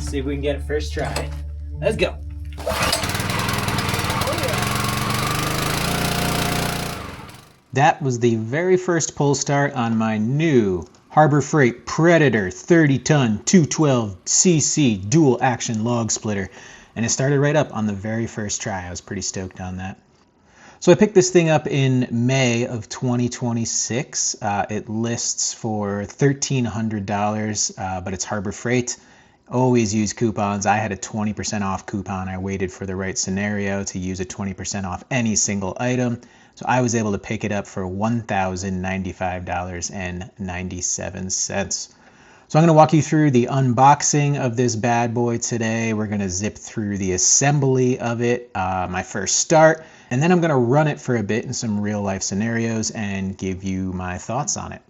See if we can get it first try. Let's go. That was the very first pull start on my new Harbor Freight Predator 30-ton 212cc dual action log splitter. And it started right up on the very first try. I was pretty stoked on that. So I picked this thing up in May of 2026. It lists for $1,300, but it's Harbor Freight. Always use coupons. I had a 20% off coupon. I waited for the right scenario to use a 20% off any single item. So I was able to pick it up for $1,095.97. So I'm going to walk you through the unboxing of this bad boy today. We're going to zip through the assembly of it, my first start, and then I'm going to run it for a bit in some real life scenarios and give you my thoughts on it.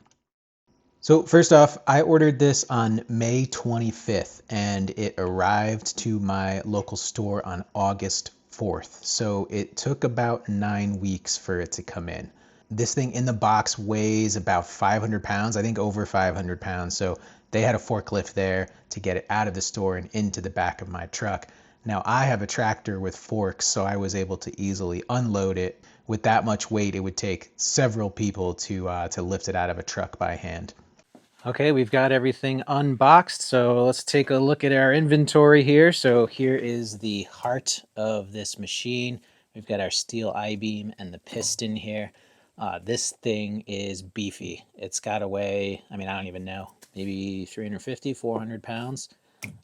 So first off, I ordered this on May 25th and it arrived to my local store on August 4th. So it took about 9 weeks for it to come in. This thing in the box weighs about 500 pounds, I think over 500 pounds. So they had a forklift there to get it out of the store and into the back of my truck. Now I have a tractor with forks, so I was able to easily unload it. With that much weight, it would take several people to lift it out of a truck by hand. Okay, we've got everything unboxed, so let's take a look at our inventory here. So here is the heart of this machine. We've got our steel I-beam and the piston here. This thing is beefy. It's got to weigh, I don't even know, maybe 350, 400 pounds.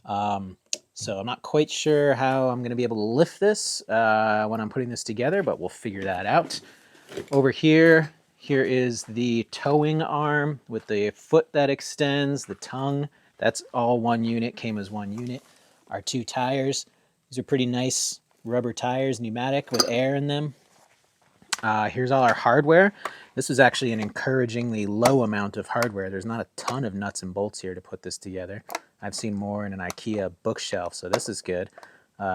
So I'm not quite sure how I'm going to be able to lift this when I'm putting this together, but we'll figure that out. Over here is the towing arm with the foot that extends, the tongue. That's all one unit, came as one unit. Our two tires. These are pretty nice rubber tires, pneumatic with air in them. Here's all our hardware. This is actually an encouragingly low amount of hardware. There's not a ton of nuts and bolts here to put this together. I've seen more in an IKEA bookshelf, so this is good.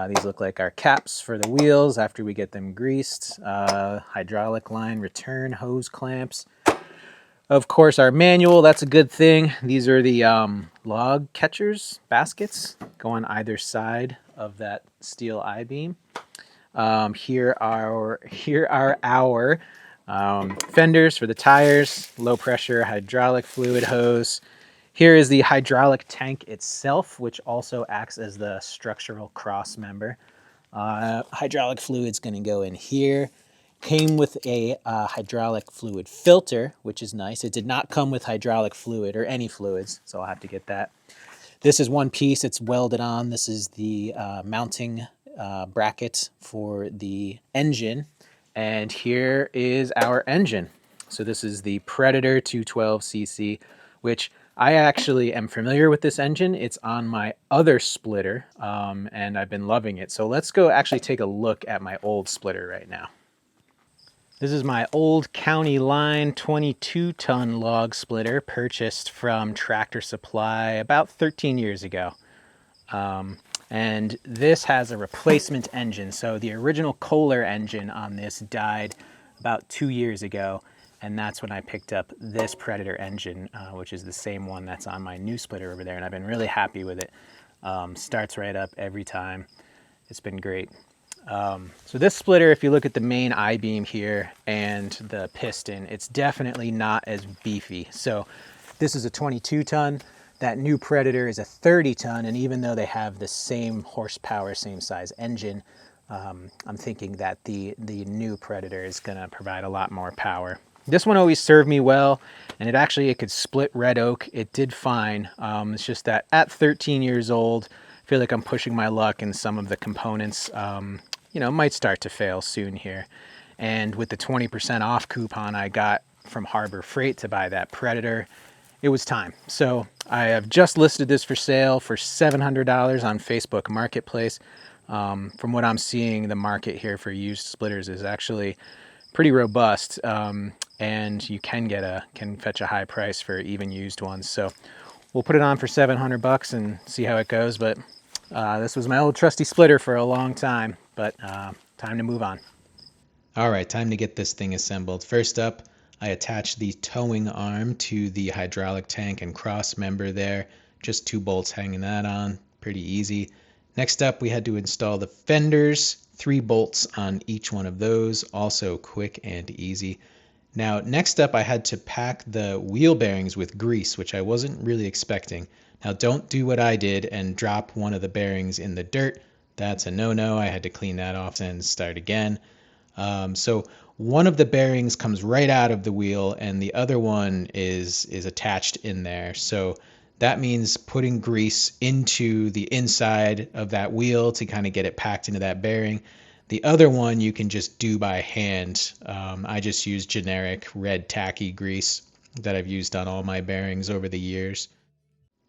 These look like our caps for the wheels after we get them greased. Hydraulic line return hose clamps. Of course, our manual, that's a good thing. These are the log catchers, baskets, go on either side of that steel I-beam. Here are our fenders for the tires, low pressure hydraulic fluid hose. Here is the hydraulic tank itself, which also acts as the structural cross member. Hydraulic fluid's going to go in here. Came with a hydraulic fluid filter, which is nice. It did not come with hydraulic fluid or any fluids, so I'll have to get that. This is one piece. It's welded on. This is the mounting bracket for the engine. And here is our engine. So this is the Predator 212cc, which I actually am familiar with this engine. It's on my other splitter, and I've been loving it. So let's go actually take a look at my old splitter right now. This is my old County Line 22-ton log splitter purchased from Tractor Supply about 13 years ago. And this has a replacement engine. So the original Kohler engine on this died about 2 years ago. And that's when I picked up this Predator engine, which is the same one that's on my new splitter over there. And I've been really happy with it. Starts right up every time. It's been great. So this splitter, if you look at the main I-beam here and the piston, it's definitely not as beefy. So this is a 22-ton. That new Predator is a 30-ton. And even though they have the same horsepower, same size engine, I'm thinking that the new Predator is going to provide a lot more power. This one always served me well, and it could split red oak. It did fine. It's just that at 13 years old, I feel like I'm pushing my luck, and some of the components, might start to fail soon here. And with the 20% off coupon I got from Harbor Freight to buy that Predator, it was time. So I have just listed this for sale for $700 on Facebook Marketplace. From what I'm seeing, the market here for used splitters is actually pretty robust, and you can fetch a high price for even used ones. So we'll put it on for $700 and see how it goes. But this was my old trusty splitter for a long time, but time to move on. All right, time to get this thing assembled. First up, I attached the towing arm to the hydraulic tank and cross member there. Just 2 bolts hanging that on. pretty easy. Next up, we had to install the fenders, 3 bolts on each one of those, also quick and easy. Now, next up, I had to pack the wheel bearings with grease, which I wasn't really expecting. Now, don't do what I did and drop one of the bearings in the dirt. That's a no-no. I had to clean that off and start again. So one of the bearings comes right out of the wheel and the other one is attached in there. So that means putting grease into the inside of that wheel to kind of get it packed into that bearing. The other one you can just do by hand. I just use generic red tacky grease that I've used on all my bearings over the years.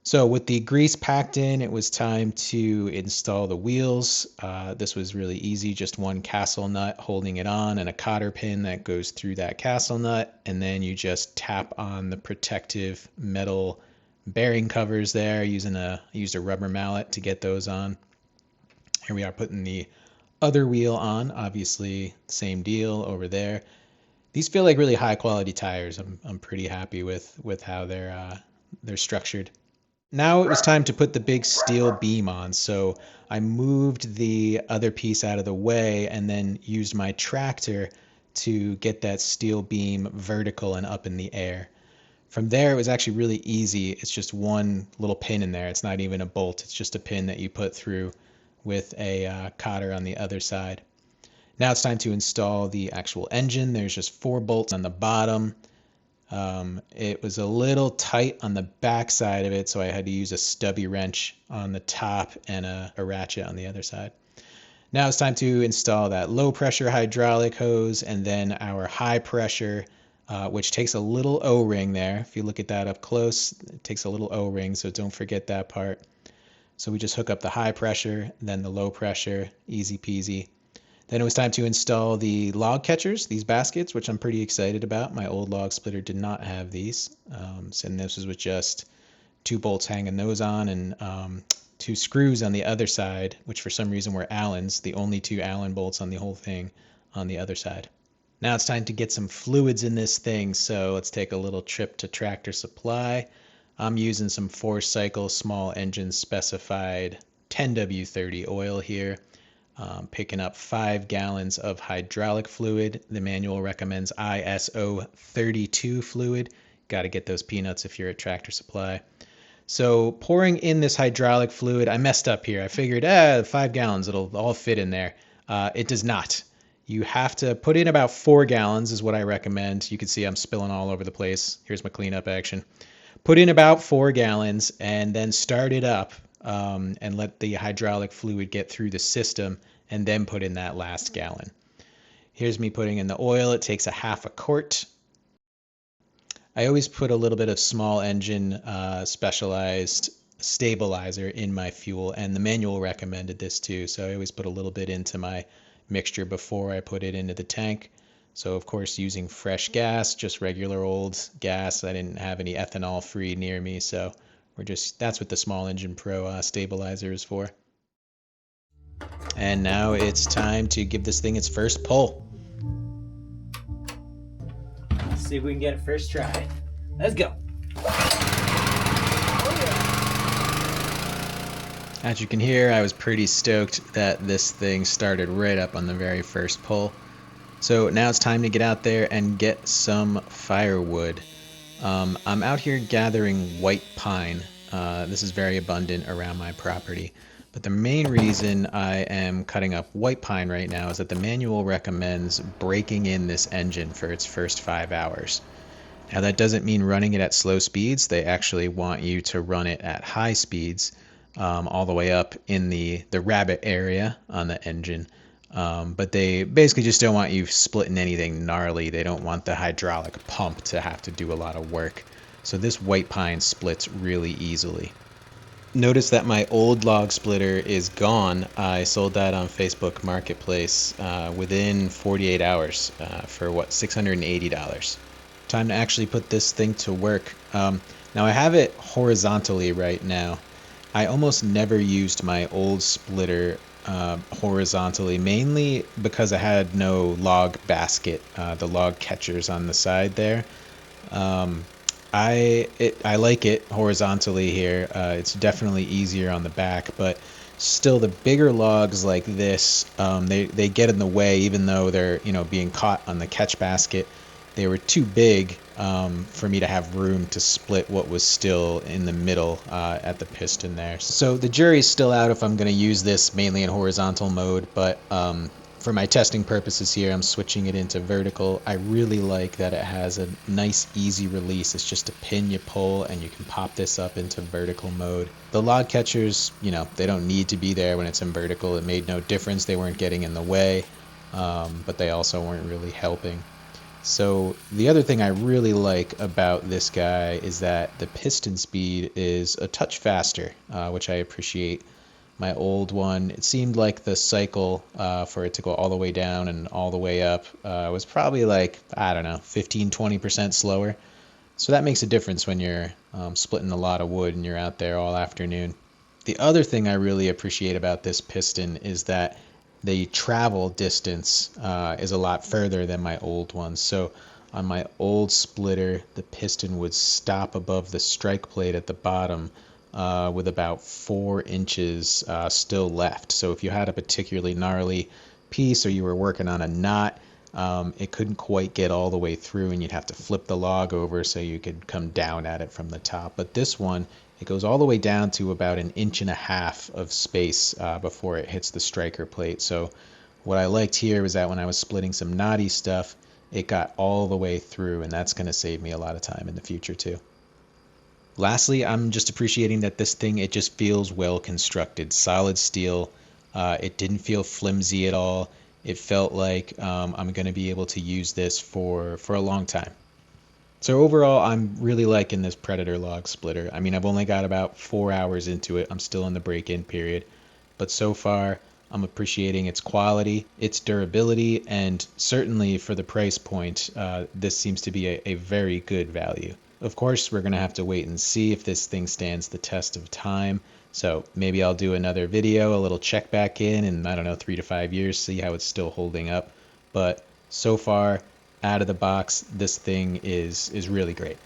So with the grease packed in, it was time to install the wheels. This was really easy, just one castle nut holding it on and a cotter pin that goes through that castle nut. And then you just tap on the protective metal bearing covers there. I used a rubber mallet to get those on. Here we are putting the other wheel on, obviously same deal over there. These feel like really high quality tires. I'm pretty happy with how they're structured. Now it was time to put the big steel beam on, so I moved the other piece out of the way and then used my tractor to get that steel beam vertical and up in the air. From there, it was actually really easy. It's just one little pin in there. It's not even a bolt. It's just a pin that you put through with a cotter on the other side. Now it's time to install the actual engine. There's just 4 bolts on the bottom. It was a little tight on the back side of it, so I had to use a stubby wrench on the top and a ratchet on the other side. Now it's time to install that low pressure hydraulic hose and then our high pressure, which takes a little O-ring there. If you look at that up close, it takes a little O-ring, so don't forget that part. So we just hook up the high pressure, then the low pressure, easy peasy. Then it was time to install the log catchers, these baskets, which I'm pretty excited about. My old log splitter did not have these. And this was with just 2 bolts hanging those on and 2 screws on the other side, which for some reason were Allens, the only 2 Allen bolts on the whole thing on the other side. Now it's time to get some fluids in this thing, so let's take a little trip to Tractor Supply. I'm using some 4-cycle small engine specified 10W30 oil here. Picking up 5 gallons of hydraulic fluid. The manual recommends ISO 32 fluid. Got to get those peanuts if you're at Tractor Supply. So pouring in this hydraulic fluid, I messed up here. I figured 5 gallons, it'll all fit in there. It does not. You have to put in about 4 gallons is what I recommend. You can see I'm spilling all over the place. Here's my cleanup action. Put in about 4 gallons and then start it up. And let the hydraulic fluid get through the system and then put in that last gallon. Here's me putting in the oil. It takes a half a quart. I always put a little bit of small engine specialized stabilizer in my fuel, and the manual recommended this too, so I always put a little bit into my mixture before I put it into the tank. So of course using fresh gas, just regular old gas. I didn't have any ethanol free near me, so that's what the Small Engine Pro stabilizer is for. And now it's time to give this thing its first pull. Let's see if we can get it first try. Let's go. As you can hear, I was pretty stoked that this thing started right up on the very first pull. So now it's time to get out there and get some firewood. I'm out here gathering white pine. This is very abundant around my property. But the main reason I am cutting up white pine right now is that the manual recommends breaking in this engine for its first 5 hours. Now that doesn't mean running it at slow speeds. They actually want you to run it at high speeds, all the way up in the rabbit area on the engine. But they basically just don't want you splitting anything gnarly. They don't want the hydraulic pump to have to do a lot of work. So this white pine splits really easily. Notice that my old log splitter is gone. I sold that on Facebook Marketplace within 48 hours for $680. Time to actually put this thing to work. Now I have it horizontally right now. I almost never used my old splitter horizontally, mainly because I had no log basket, the log catchers on the side there. I like it horizontally here. It's definitely easier on the back, but still the bigger logs like this, they get in the way, even though they're being caught on the catch basket. They were too big for me to have room to split what was still in the middle at the piston there. So the jury's still out if I'm going to use this mainly in horizontal mode, but for my testing purposes here, I'm switching it into vertical. I really like that it has a nice easy release. It's just a pin you pull and you can pop this up into vertical mode. The log catchers, they don't need to be there when it's in vertical. It made no difference. They weren't getting in the way, but they also weren't really helping. So the other thing I really like about this guy is that the piston speed is a touch faster, which I appreciate. My old one, it seemed like the cycle for it to go all the way down and all the way up was probably like, I don't know, 15-20% slower. So that makes a difference when you're splitting a lot of wood and you're out there all afternoon. The other thing I really appreciate about this piston is that the travel distance is a lot further than my old one. So on my old splitter, the piston would stop above the strike plate at the bottom with about 4 inches still left. So if you had a particularly gnarly piece or you were working on a knot, it couldn't quite get all the way through and you'd have to flip the log over so you could come down at it from the top. But this one, it goes all the way down to about 1.5 inches of space before it hits the striker plate. So what I liked here was that when I was splitting some knotty stuff, it got all the way through, and that's going to save me a lot of time in the future too. Lastly, I'm just appreciating that this thing, it just feels well constructed. Solid steel. It didn't feel flimsy at all. It felt like I'm going to be able to use this for a long time. So overall, I'm really liking this Predator log splitter. I mean, I've only got about 4 hours into it. I'm still in the break-in period. But so far, I'm appreciating its quality, its durability, and certainly for the price point, this seems to be a very good value. Of course, we're going to have to wait and see if this thing stands the test of time. So maybe I'll do another video, a little check back in, I don't know, 3 to 5 years, see how it's still holding up. But so far, out of the box, this thing is really great.